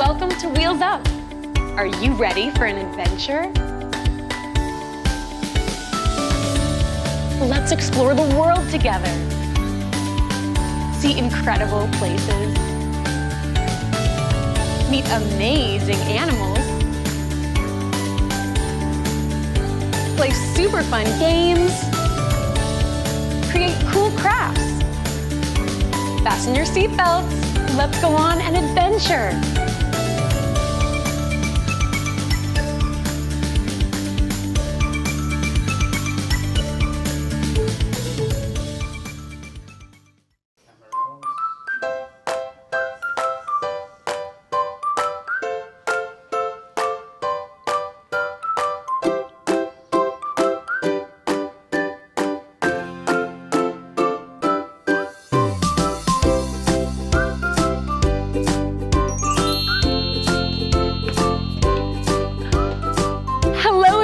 welcome to Wheels Up. Are you ready for an adventure? Let's explore the world together. See incredible places. Meet amazing animals. Play super fun games. Create cool crafts. Fasten your seatbelts. Let's go on an adventure.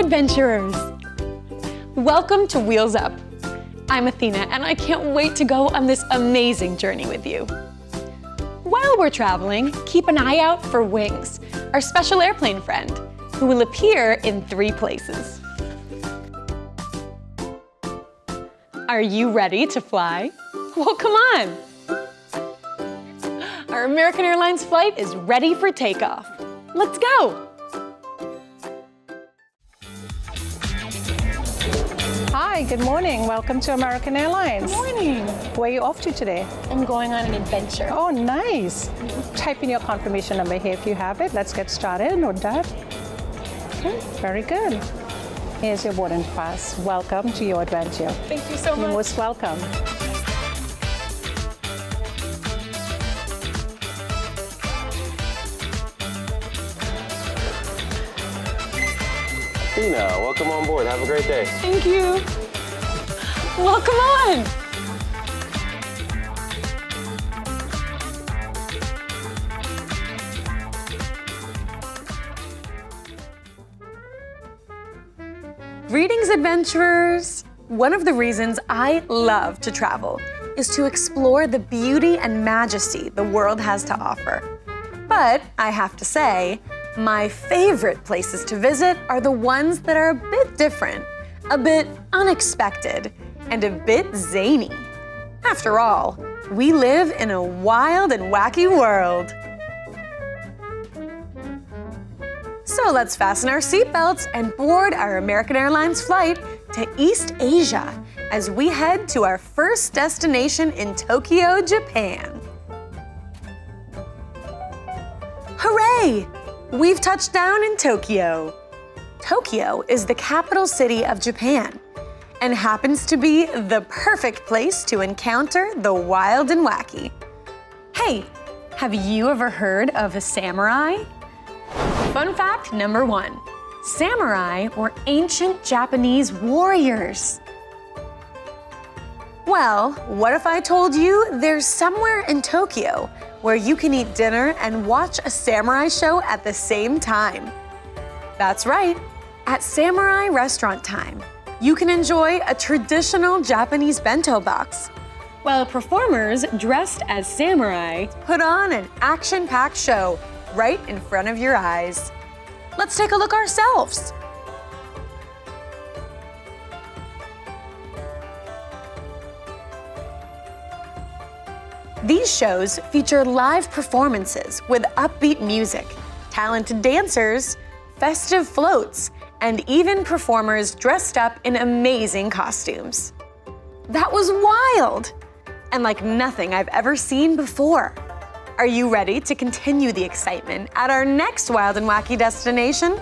Adventurers! Welcome to Wheels Up. I'm Athena and I can't wait to go on this amazing journey with you. While we're traveling, keep an eye out for Wings, our special airplane friend, who will appear in 3 places. Are you ready to fly? Well, come on! Our American Airlines flight is ready for takeoff. Let's go! Hi, good morning. Welcome to American Airlines. Good morning. Where are you off to today? I'm going on an adventure. Oh, nice. Type in your confirmation number here if you have it. Let's get started. Note that. Okay, very good. Here's your boarding pass. Welcome to your adventure. Thank you so much. You're most welcome. Athena, welcome on board. Have a great day. Thank you. Welcome on. Greetings, adventurers. One of the reasons I love to travel is to explore the beauty and majesty the world has to offer. But I have to say, my favorite places to visit are the ones that are a bit different, a bit unexpected, and a bit zany. After all, we live in a wild and wacky world. So let's fasten our seatbelts and board our American Airlines flight to East Asia as we head to our first destination in Tokyo, Japan. Hooray! We've touched down in Tokyo. Tokyo is the capital city of Japan and happens to be the perfect place to encounter the wild and wacky. Hey, have you ever heard of a samurai? Fun fact number 1, samurai were ancient Japanese warriors. Well, what if I told you there's somewhere in Tokyo where you can eat dinner and watch a samurai show at the same time? That's right, at Samurai Restaurant Time, you can enjoy a traditional Japanese bento box, while performers dressed as samurai put on an action-packed show right in front of your eyes. Let's take a look ourselves. These shows feature live performances with upbeat music, talented dancers, festive floats, and even performers dressed up in amazing costumes. That was wild! And like nothing I've ever seen before. Are you ready to continue the excitement at our next wild and wacky destination?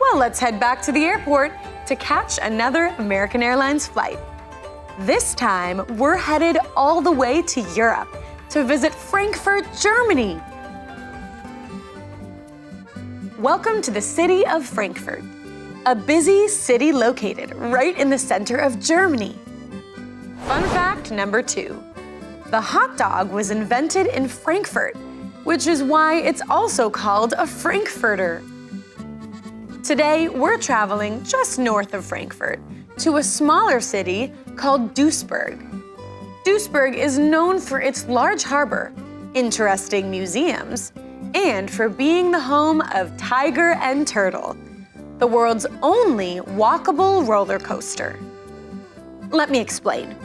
Well, let's head back to the airport to catch another American Airlines flight. This time, we're headed all the way to Europe to visit Frankfurt, Germany. Welcome to the city of Frankfurt, a busy city located right in the center of Germany. Fun fact number 2, the hot dog was invented in Frankfurt, which is why it's also called a Frankfurter. Today, we're traveling just north of Frankfurt to a smaller city called Duisburg. Duisburg is known for its large harbor, interesting museums, and for being the home of Tiger and Turtle, the world's only walkable roller coaster. Let me explain.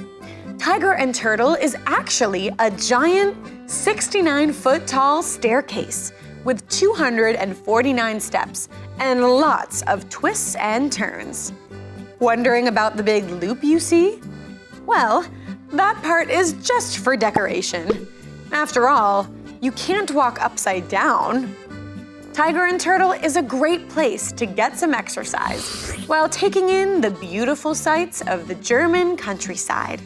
Tiger and Turtle is actually a giant 69-foot tall staircase with 249 steps and lots of twists and turns. Wondering about the big loop you see? Well, that part is just for decoration. After all, you can't walk upside down. Tiger and Turtle is a great place to get some exercise while taking in the beautiful sights of the German countryside.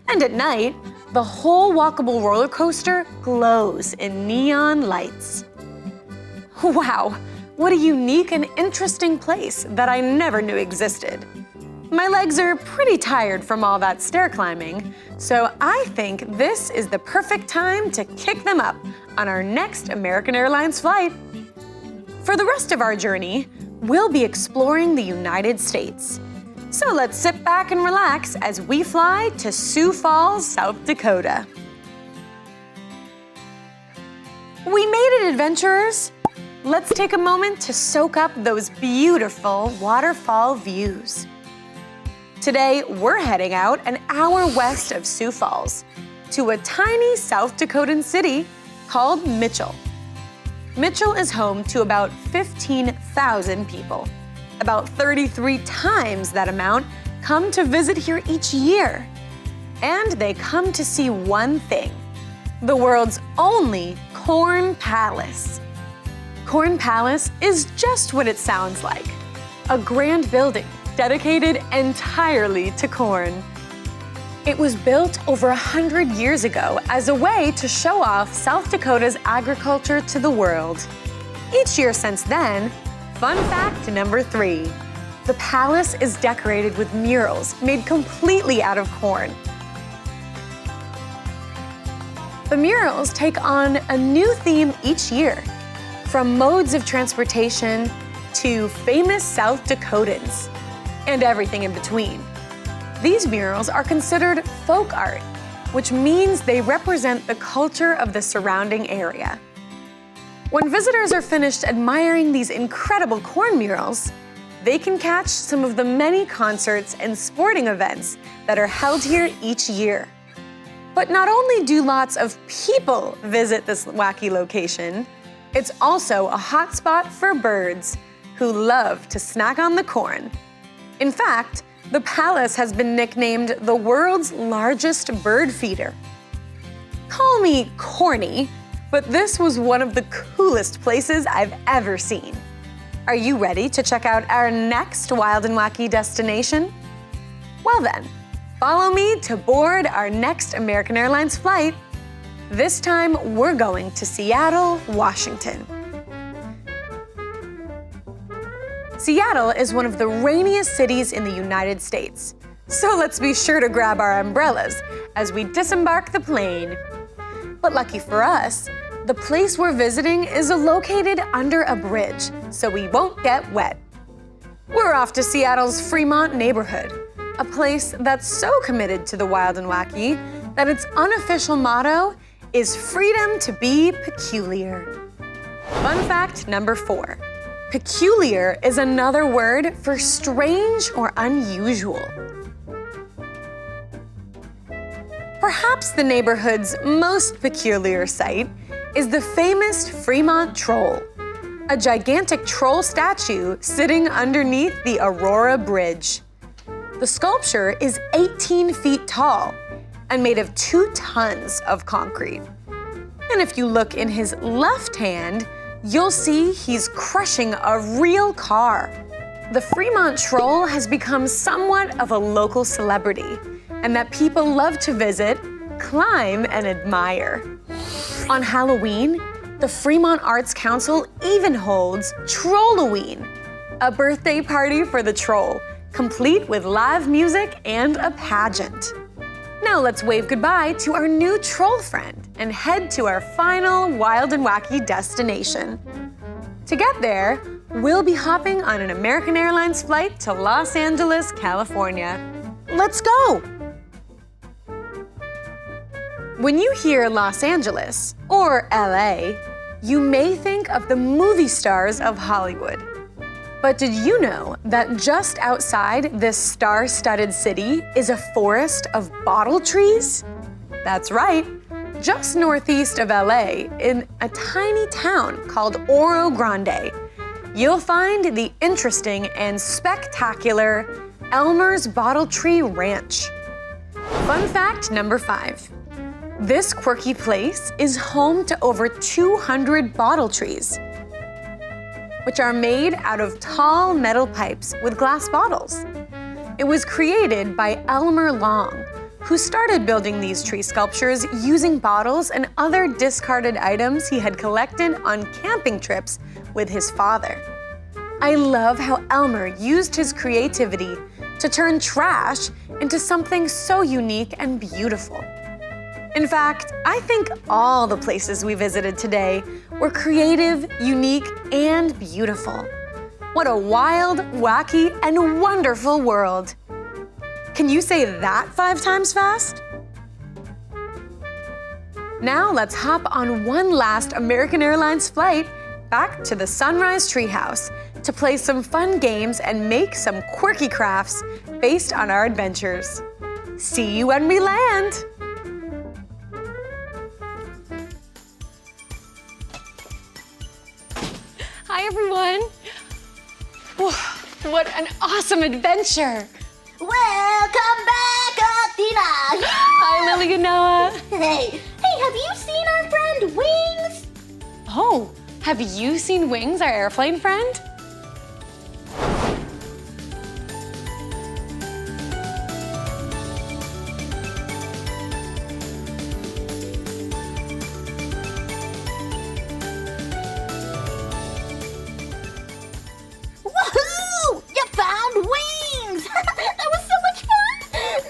And at night, the whole walkable roller coaster glows in neon lights. Wow, what a unique and interesting place that I never knew existed. My legs are pretty tired from all that stair climbing, so I think this is the perfect time to kick them up on our next American Airlines flight. For the rest of our journey, we'll be exploring the United States. So let's sit back and relax as we fly to Sioux Falls, South Dakota. We made it, adventurers! Let's take a moment to soak up those beautiful waterfall views. Today, we're heading out an hour west of Sioux Falls to a tiny South Dakotan city called Mitchell. Mitchell is home to about 15,000 people. About 33 times that amount come to visit here each year. And they come to see one thing, the world's only Corn Palace. Corn Palace is just what it sounds like, a grand building dedicated entirely to corn. It was built over 100 years ago as a way to show off South Dakota's agriculture to the world. Each year since then, fun fact number 3, the palace is decorated with murals made completely out of corn. The murals take on a new theme each year, from modes of transportation to famous South Dakotans, and everything in between. These murals are considered folk art, which means they represent the culture of the surrounding area. When visitors are finished admiring these incredible corn murals, they can catch some of the many concerts and sporting events that are held here each year. But not only do lots of people visit this wacky location, it's also a hotspot for birds who love to snack on the corn. In fact, the palace has been nicknamed the world's largest bird feeder. Call me corny, but this was one of the coolest places I've ever seen. Are you ready to check out our next wild and wacky destination? Well then, follow me to board our next American Airlines flight. This time, we're going to Seattle, Washington. Seattle is one of the rainiest cities in the United States, so let's be sure to grab our umbrellas as we disembark the plane. But lucky for us, the place we're visiting is located under a bridge, so we won't get wet. We're off to Seattle's Fremont neighborhood, a place that's so committed to the wild and wacky that its unofficial motto is freedom to be peculiar. Fun fact number 4. Peculiar is another word for strange or unusual. Perhaps the neighborhood's most peculiar sight is the famous Fremont Troll, a gigantic troll statue sitting underneath the Aurora Bridge. The sculpture is 18 feet tall and made of 2 tons of concrete. And if you look in his left hand, you'll see he's crushing a real car. The Fremont Troll has become somewhat of a local celebrity, and that people love to visit, climb, and admire. On Halloween, the Fremont Arts Council even holds Trolloween, a birthday party for the troll, complete with live music and a pageant. Now let's wave goodbye to our new troll friend and head to our final wild and wacky destination. To get there, we'll be hopping on an American Airlines flight to Los Angeles, California. Let's go! When you hear Los Angeles, or LA, you may think of the movie stars of Hollywood. But did you know that just outside this star-studded city is a forest of bottle trees? That's right, just northeast of LA, in a tiny town called Oro Grande, you'll find the interesting and spectacular Elmer's Bottle Tree Ranch. Fun fact number 5. This quirky place is home to over 200 bottle trees, which are made out of tall metal pipes with glass bottles. It was created by Elmer Long, who started building these tree sculptures using bottles and other discarded items he had collected on camping trips with his father. I love how Elmer used his creativity to turn trash into something so unique and beautiful. In fact, I think all the places we visited today were creative, unique, and beautiful. What a wild, wacky, and wonderful world. Can you say that 5 times fast? Now let's hop on one last American Airlines flight back to the Sunrise Treehouse to play some fun games and make some quirky crafts based on our adventures. See you when we land! Hi, everyone. What an awesome adventure. Welcome back, Athena! Hi, Lily and Noah. Hey, have you seen our friend Wings? Oh, have you seen Wings, our airplane friend? Woohoo! You found Wings! That was so much fun!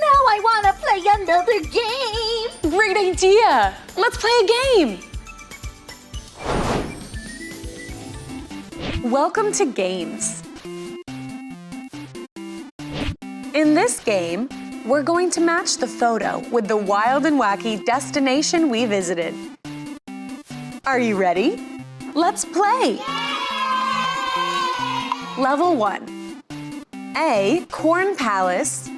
Now I want to play another game! Great idea. Let's play a game. Welcome to Games. In this game, we're going to match the photo with the wild and wacky destination we visited. Are you ready? Let's play! Level 1. A. Corn Palace.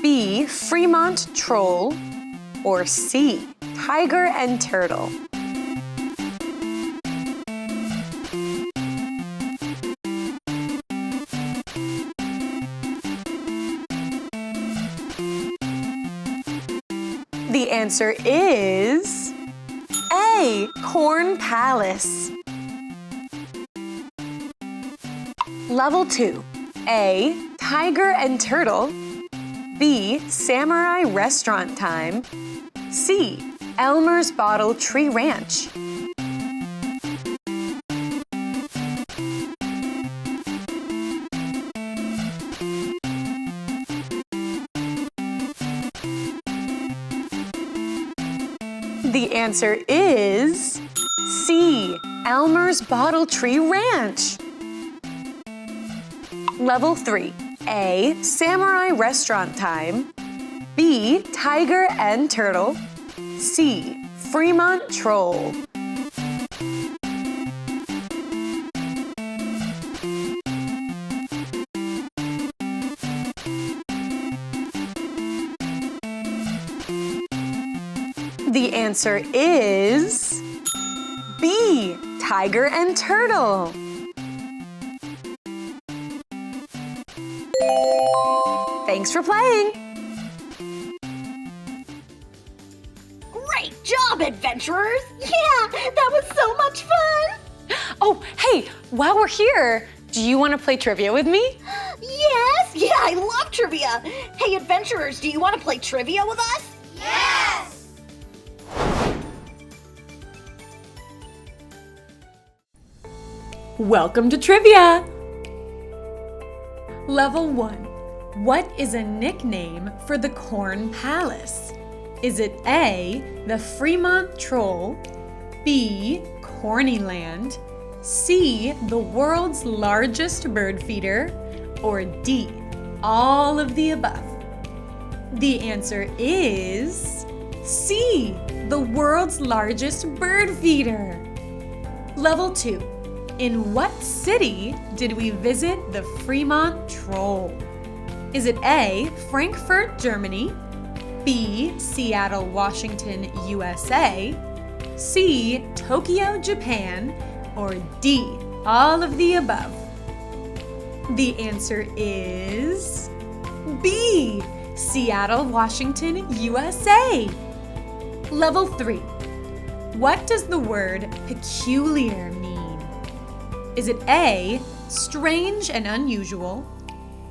B. Fremont Troll. Or C. Tiger and Turtle. The answer is A. Corn Palace. Level 2. A. Tiger and Turtle. B. Samurai Restaurant Time. C. Elmer's Bottle Tree Ranch. The answer is C. Elmer's Bottle Tree Ranch. Level 3. A. Samurai Restaurant Time. B. Tiger and Turtle. C. Fremont Troll. The answer is B. Tiger and Turtle. Thanks for playing. Great job, adventurers! Yeah, that was so much fun! Oh, hey, while we're here, do you want to play trivia with me? Yes! Yeah, I love trivia! Hey, adventurers, do you want to play trivia with us? Yes! Welcome to Trivia! Level 1. What is a nickname for the Corn Palace? Is it A, the Fremont Troll, B, Cornyland, C, the world's largest bird feeder, or D, all of the above? The answer is C, the world's largest bird feeder. Level 2. In what city did we visit the Fremont Troll? Is it A, Frankfurt, Germany, B, Seattle, Washington, USA, C, Tokyo, Japan, or D, all of the above? The answer is B, Seattle, Washington, USA. Level 3. What does the word peculiar mean? Is it A, strange and unusual,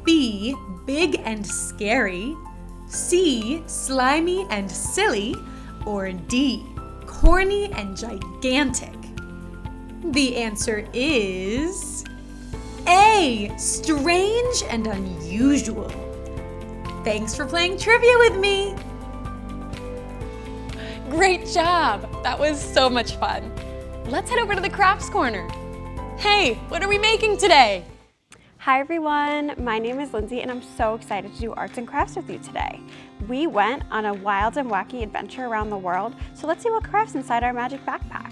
B, big and scary, C, slimy and silly, or D, corny and gigantic? The answer is A, strange and unusual. Thanks for playing trivia with me. Great job! That was so much fun. Let's head over to the crafts corner. Hey, what are we making today? Hi everyone, my name is Lindsay and I'm so excited to do arts and crafts with you today. We went on a wild and wacky adventure around the world, so let's see what crafts inside our magic backpack.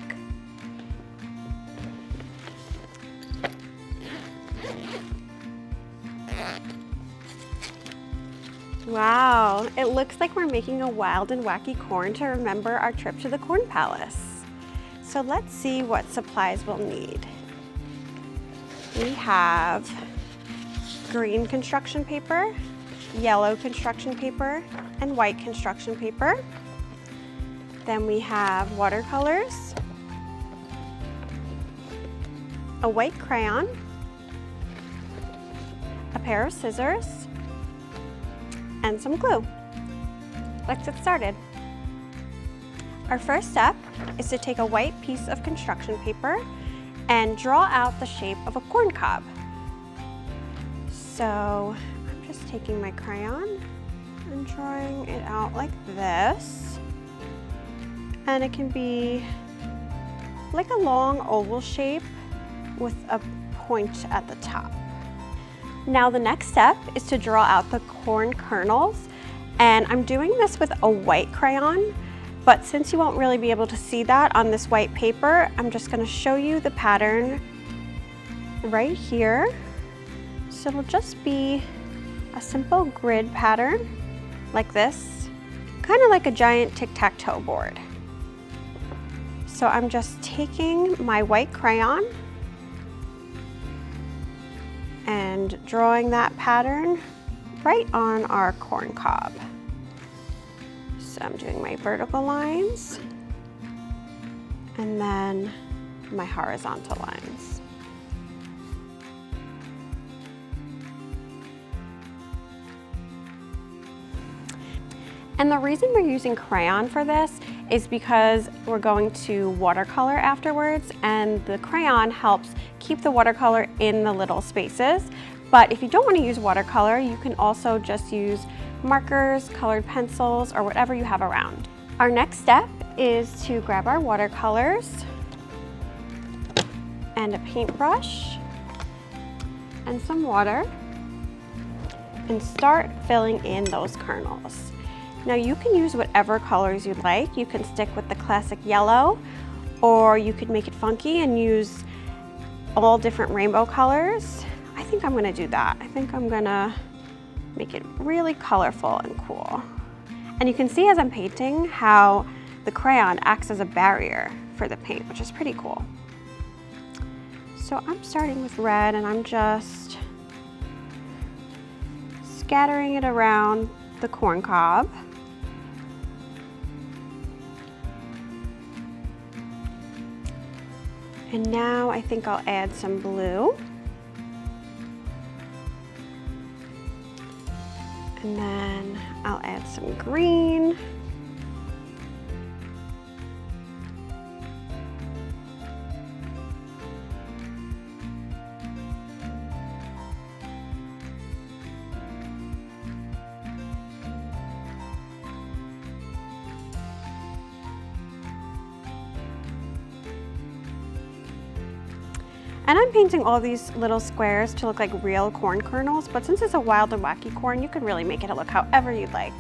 Wow, it looks like we're making a wild and wacky corn to remember our trip to the Corn Palace. So let's see what supplies we'll need. We have green construction paper, yellow construction paper, and white construction paper. Then we have watercolors, a white crayon, a pair of scissors, and some glue. Let's get started. Our first step is to take a white piece of construction paper and draw out the shape of a corn cob. So I'm just taking my crayon and drawing it out like this. And it can be like a long oval shape with a point at the top. Now the next step is to draw out the corn kernels, and I'm doing this with a white crayon, but since you won't really be able to see that on this white paper, I'm just going to show you the pattern right here. So it'll just be a simple grid pattern like this, kind of like a giant tic-tac-toe board. So I'm just taking my white crayon and drawing that pattern right on our corn cob. So I'm doing my vertical lines and then my horizontal lines. And the reason we're using crayon for this is because we're going to watercolor afterwards, and the crayon helps keep the watercolor in the little spaces. But if you don't want to use watercolor, you can also just use markers, colored pencils, or whatever you have around. Our next step is to grab our watercolors and a paintbrush and some water and start filling in those kernels. Now you can use whatever colors you'd like. You can stick with the classic yellow, or you could make it funky and use all different rainbow colors. I think I'm gonna do that. I think I'm gonna make it really colorful and cool. And you can see as I'm painting how the crayon acts as a barrier for the paint, which is pretty cool. So I'm starting with red and I'm just scattering it around the corn cob. And now I think I'll add some blue. And then I'll add some green. And I'm painting all these little squares to look like real corn kernels, but since it's a wild and wacky corn, you can really make it look however you'd like.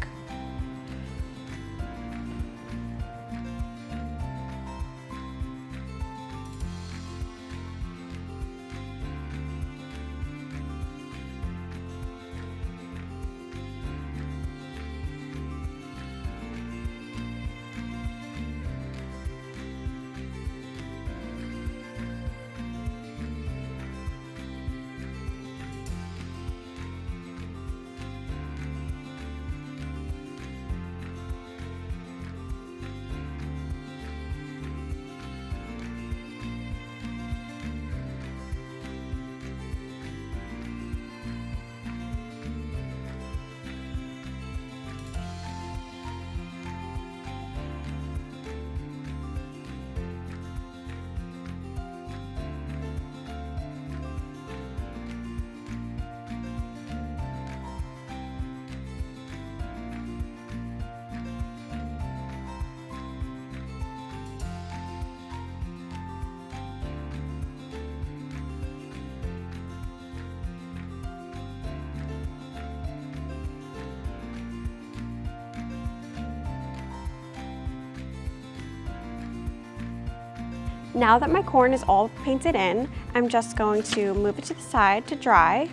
Now that my corn is all painted in, I'm just going to move it to the side to dry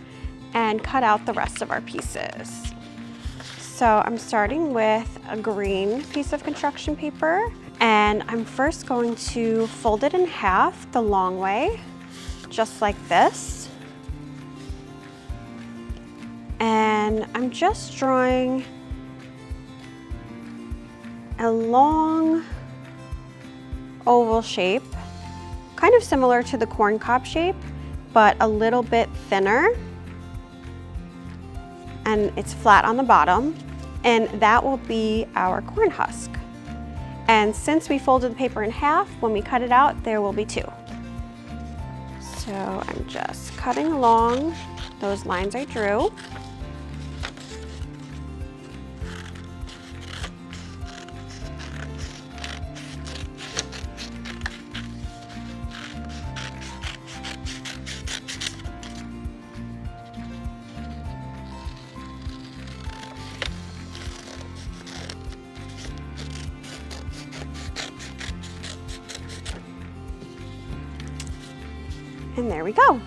and cut out the rest of our pieces. So I'm starting with a green piece of construction paper, and I'm first going to fold it in half the long way, just like this. And I'm just drawing a long oval shape, kind of similar to the corn cob shape, but a little bit thinner. And it's flat on the bottom, and that will be our corn husk. And since we folded the paper in half, when we cut it out, there will be two. So I'm just cutting along those lines I drew. And there we go.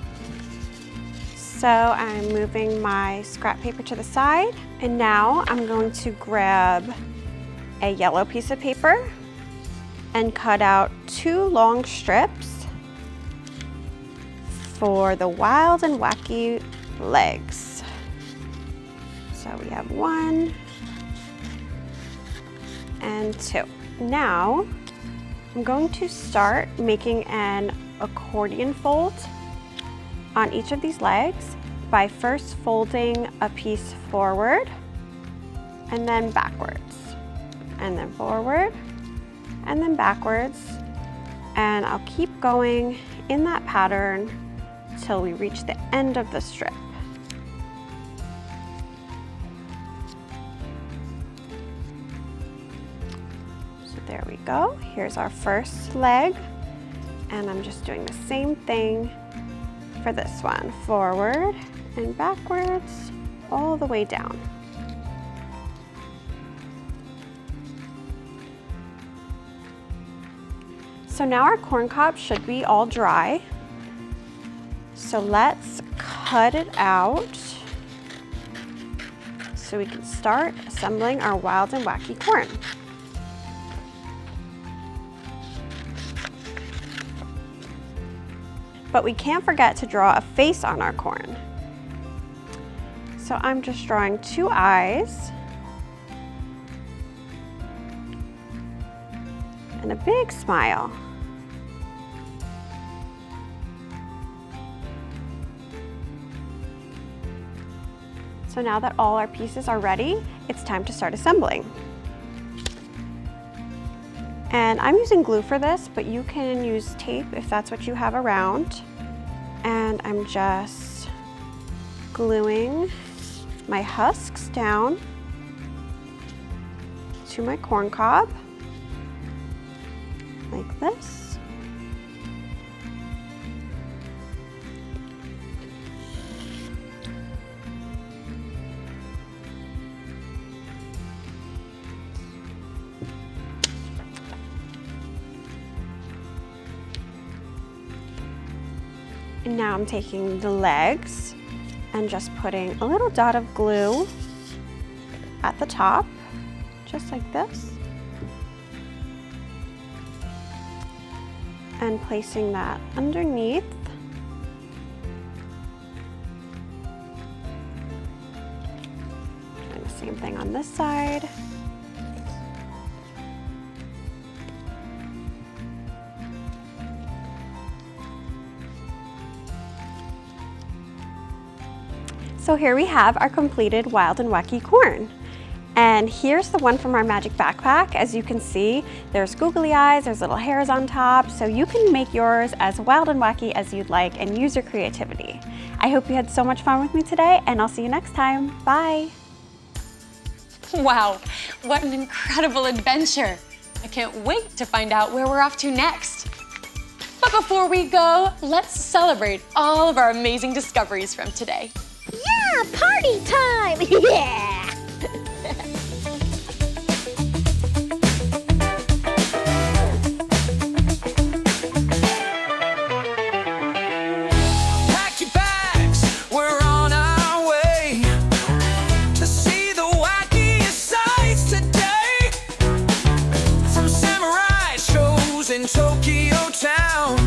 So I'm moving my scrap paper to the side, and now I'm going to grab a yellow piece of paper and cut out 2 long strips for the wild and wacky legs. So we have 1 and 2. Now I'm going to start making an accordion fold on each of these legs by first folding a piece forward and then backwards, and then forward and then backwards, and I'll keep going in that pattern till we reach the end of the strip. So there we go. Here's our first leg. And I'm just doing the same thing for this one, forward and backwards, all the way down. So now our corn cob should be all dry. So let's cut it out so we can start assembling our wild and wacky corn. But we can't forget to draw a face on our corn. So I'm just drawing 2 eyes and a big smile. So now that all our pieces are ready, it's time to start assembling. And I'm using glue for this, but you can use tape if that's what you have around. And I'm just gluing my husks down to my corn cob, like this. And now I'm taking the legs and just putting a little dot of glue at the top, just like this. And placing that underneath. Doing the same thing on this side. So here we have our completed wild and wacky corn. And here's the one from our magic backpack. As you can see, there's googly eyes, there's little hairs on top, so you can make yours as wild and wacky as you'd like and use your creativity. I hope you had so much fun with me today, and I'll see you next time. Bye. Wow, what an incredible adventure. I can't wait to find out where we're off to next. But before we go, let's celebrate all of our amazing discoveries from today. Yeah, party time! Yeah! in Tokyo town.